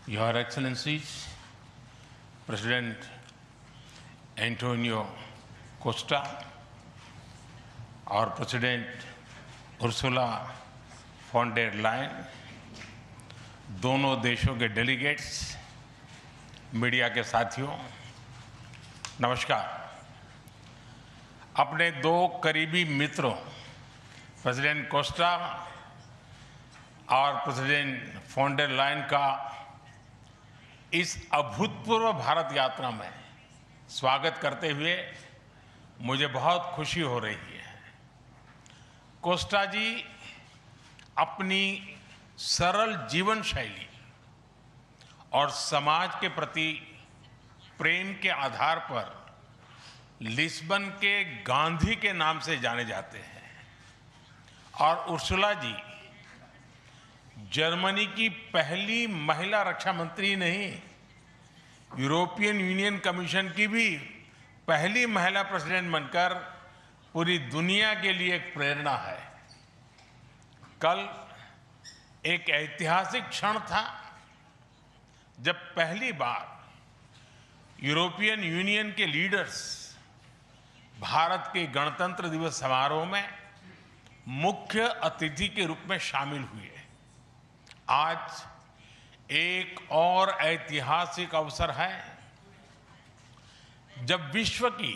Your Excellencies, President Antonio Costa और president Ursula von der Leyen, दोनों देशों के डेलीगेट्स, मीडिया के साथियों, नमस्कार। अपने दो करीबी मित्रों प्रेसिडेंट कोस्टा और प्रेसिडेंट फॉन डेर लायन का इस अभूतपूर्व भारत यात्रा में स्वागत करते हुए मुझे बहुत खुशी हो रही है। कोस्टा जी अपनी सरल जीवन शैली और समाज के प्रति प्रेम के आधार पर लिस्बन के गांधी के नाम से जाने जाते हैं और उर्सुला जी जर्मनी की पहली महिला रक्षा मंत्री नहीं, यूरोपियन यूनियन कमीशन की भी पहली महिला प्रेसिडेंट बनकर पूरी दुनिया के लिए एक प्रेरणा है। कल एक ऐतिहासिक क्षण था जब पहली बार यूरोपियन यूनियन के लीडर्स भारत के गणतंत्र दिवस समारोह में मुख्य अतिथि के रूप में शामिल हुए। आज एक और ऐतिहासिक अवसर है जब विश्व की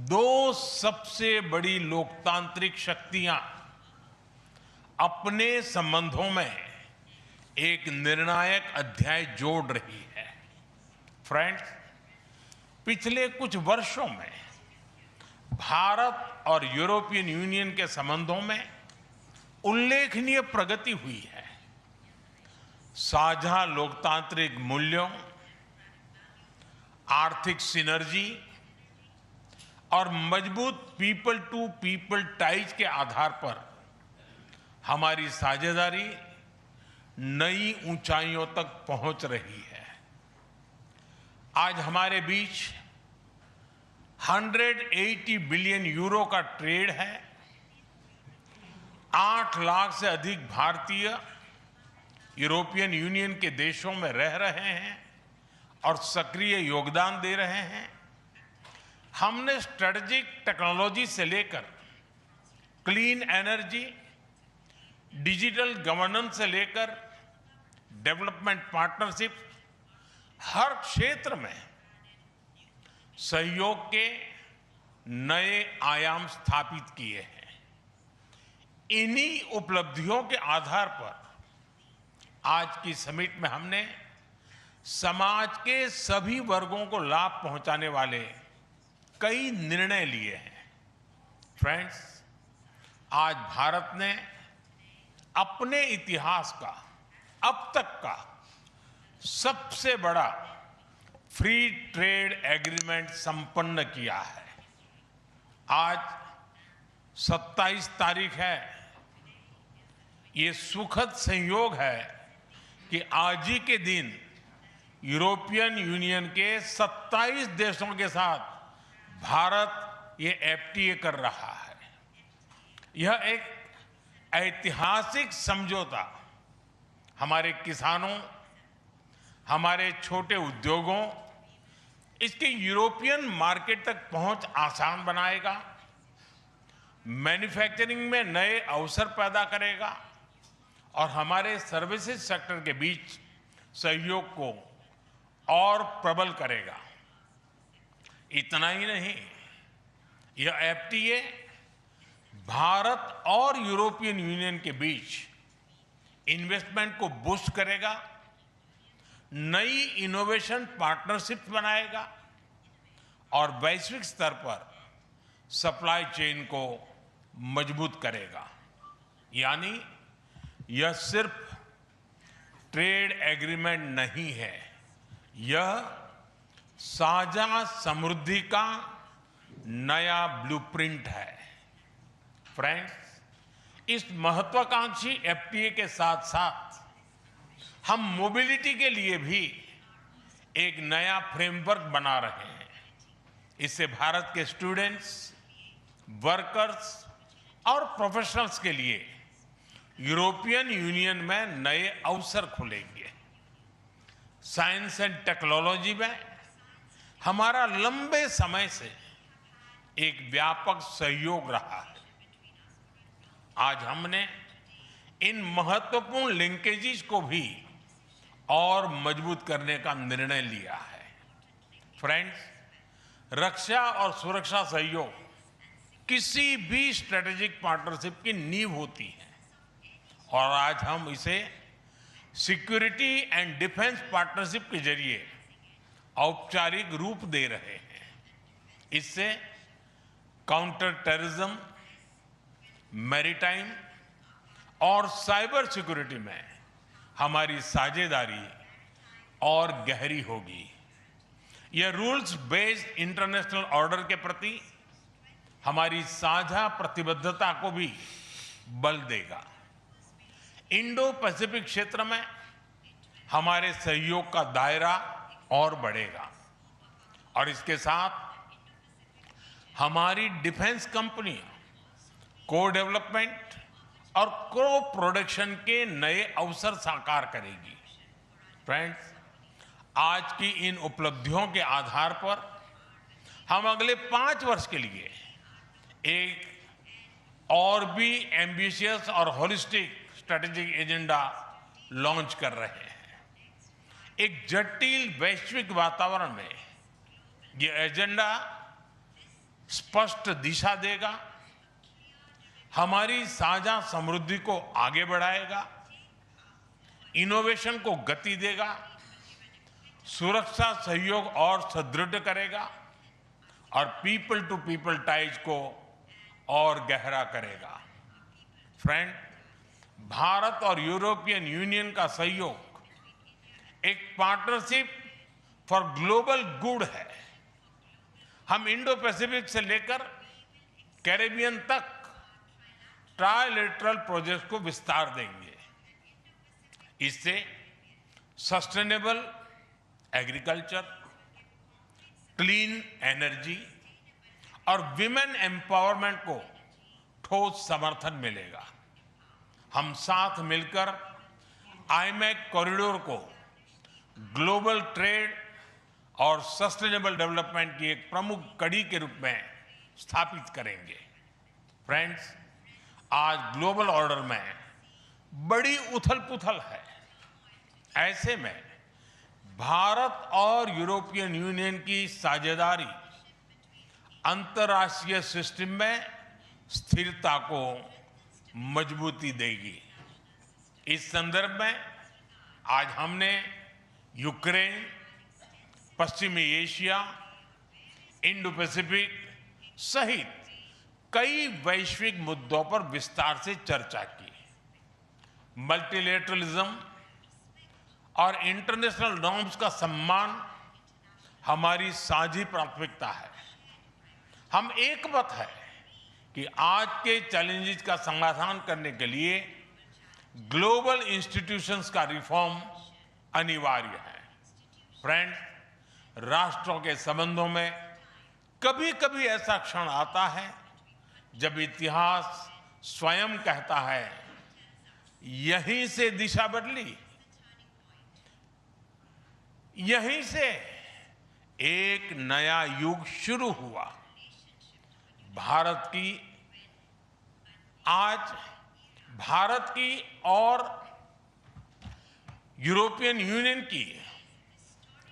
दो सबसे बड़ी लोकतांत्रिक शक्तियां अपने संबंधों में एक निर्णायक अध्याय जोड़ रही है। फ्रेंड्स, पिछले कुछ वर्षों में भारत और यूरोपियन यूनियन के संबंधों में उल्लेखनीय प्रगति हुई है। साझा लोकतांत्रिक मूल्यों, आर्थिक सिनर्जी और मजबूत पीपल टू पीपल टाइज के आधार पर हमारी साझेदारी नई ऊंचाइयों तक पहुंच रही है। आज हमारे बीच 180 बिलियन यूरो का ट्रेड है। 8 लाख से अधिक भारतीय यूरोपियन यूनियन के देशों में रह रहे हैं और सक्रिय योगदान दे रहे हैं। हमने स्ट्रेटेजिक टेक्नोलॉजी से लेकर क्लीन एनर्जी, डिजिटल गवर्नेंस से लेकर डेवलपमेंट पार्टनरशिप, हर क्षेत्र में सहयोग के नए आयाम स्थापित किए हैं। इन्हीं उपलब्धियों के आधार पर आज की समिट में हमने समाज के सभी वर्गों को लाभ पहुंचाने वाले कई निर्णय लिए हैं। फ्रेंड्स, आज भारत ने अपने इतिहास का अब तक का सबसे बड़ा फ्री ट्रेड एग्रीमेंट संपन्न किया है। आज 27 तारीख है। ये सुखद संयोग है कि आज ही के दिन यूरोपियन यूनियन के 27 देशों के साथ भारत ये एफटीए कर रहा है। यह एक ऐतिहासिक समझौता हमारे किसानों, हमारे छोटे उद्योगों, इसके यूरोपियन मार्केट तक पहुंच आसान बनाएगा, मैन्युफैक्चरिंग में नए अवसर पैदा करेगा और हमारे सर्विसेज सेक्टर के बीच सहयोग को और प्रबल करेगा। इतना ही नहीं, यह एफटीए भारत और यूरोपियन यूनियन के बीच इन्वेस्टमेंट को बूस्ट करेगा, नई इनोवेशन पार्टनरशिप बनाएगा और वैश्विक स्तर पर सप्लाई चेन को मजबूत करेगा। यानी यह सिर्फ ट्रेड एग्रीमेंट नहीं है, यह साझा समृद्धि का नया ब्लूप्रिंट है। फ्रेंड्स, इस महत्वाकांक्षी एफटीए के साथ साथ हम मोबिलिटी के लिए भी एक नया फ्रेमवर्क बना रहे हैं। इससे भारत के स्टूडेंट्स, वर्कर्स और प्रोफेशनल्स के लिए यूरोपियन यूनियन में नए अवसर खुलेंगे। साइंस एंड टेक्नोलॉजी में हमारा लंबे समय से एक व्यापक सहयोग रहा है। आज हमने इन महत्वपूर्ण लिंकेजेस को भी और मजबूत करने का निर्णय लिया है। फ्रेंड्स, रक्षा और सुरक्षा सहयोग किसी भी स्ट्रेटेजिक पार्टनरशिप की नींव होती है और आज हम इसे सिक्योरिटी एंड डिफेंस पार्टनरशिप के जरिए औपचारिक रूप दे रहे हैं। इससे काउंटर टेररिज्म, मैरीटाइम और साइबर सिक्योरिटी में हमारी साझेदारी और गहरी होगी। यह रूल्स बेस्ड इंटरनेशनल ऑर्डर के प्रति हमारी साझा प्रतिबद्धता को भी बल देगा। इंडो पैसिफिक क्षेत्र में हमारे सहयोग का दायरा और बढ़ेगा और इसके साथ हमारी डिफेंस कंपनियां को डेवलपमेंट और को प्रोडक्शन के नए अवसर साकार करेगी। फ्रेंड्स, आज की इन उपलब्धियों के आधार पर हम अगले 5 वर्ष के लिए एक और भी एम्बिशियस और होलिस्टिक स्ट्रेटेजिक एजेंडा लॉन्च कर रहे हैं। एक जटिल वैश्विक वातावरण में ये एजेंडा स्पष्ट दिशा देगा, हमारी साझा समृद्धि को आगे बढ़ाएगा, इनोवेशन को गति देगा, सुरक्षा सहयोग और सुदृढ़ करेगा और पीपल टू पीपल टाइज को और गहरा करेगा। फ्रेंड, भारत और यूरोपियन यूनियन का सहयोग एक पार्टनरशिप फॉर ग्लोबल गुड है। हम इंडो पैसिफिक से लेकर कैरेबियन तक ट्राइलेटरल प्रोजेक्ट को विस्तार देंगे। इससे सस्टेनेबल एग्रीकल्चर, क्लीन एनर्जी और विमेन एम्पावरमेंट को ठोस समर्थन मिलेगा। हम साथ मिलकर आईमैक कॉरिडोर को ग्लोबल ट्रेड और सस्टेनेबल डेवलपमेंट की एक प्रमुख कड़ी के रूप में स्थापित करेंगे। फ्रेंड्स, आज ग्लोबल ऑर्डर में बड़ी उथल-पुथल है। ऐसे में भारत और यूरोपियन यूनियन की साझेदारी अंतर्राष्ट्रीय सिस्टम में स्थिरता को मजबूती देगी। इस संदर्भ में आज हमने यूक्रेन, पश्चिमी एशिया, इंडो पैसिफिक सहित कई वैश्विक मुद्दों पर विस्तार से चर्चा की। मल्टीलेटरलिज्म और इंटरनेशनल नॉर्म्स का सम्मान हमारी साझी प्राथमिकता है। हम एकमत है कि आज के चैलेंजेस का समाधान करने के लिए ग्लोबल इंस्टीट्यूशंस का रिफॉर्म अनिवार्य है। फ्रेंड्स, राष्ट्रों के संबंधों में कभी-कभी ऐसा क्षण आता है जब इतिहास स्वयं कहता है, यहीं से दिशा बदली, यहीं से एक नया युग शुरू हुआ। भारत की और यूरोपियन यूनियन की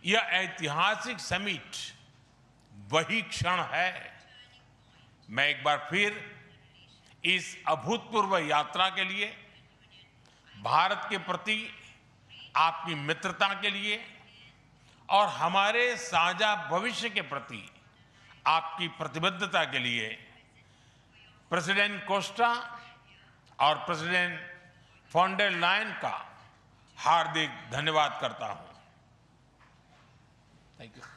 यह ऐतिहासिक समिट वही क्षण है। मैं एक बार फिर इस अभूतपूर्व यात्रा के लिए, भारत के प्रति आपकी मित्रता के लिए और हमारे साझा भविष्य के प्रति आपकी प्रतिबद्धता के लिए प्रेसिडेंट कोस्टा और प्रेसिडेंट फोन डेर लायन का हार्दिक धन्यवाद करता हूं। Thank you.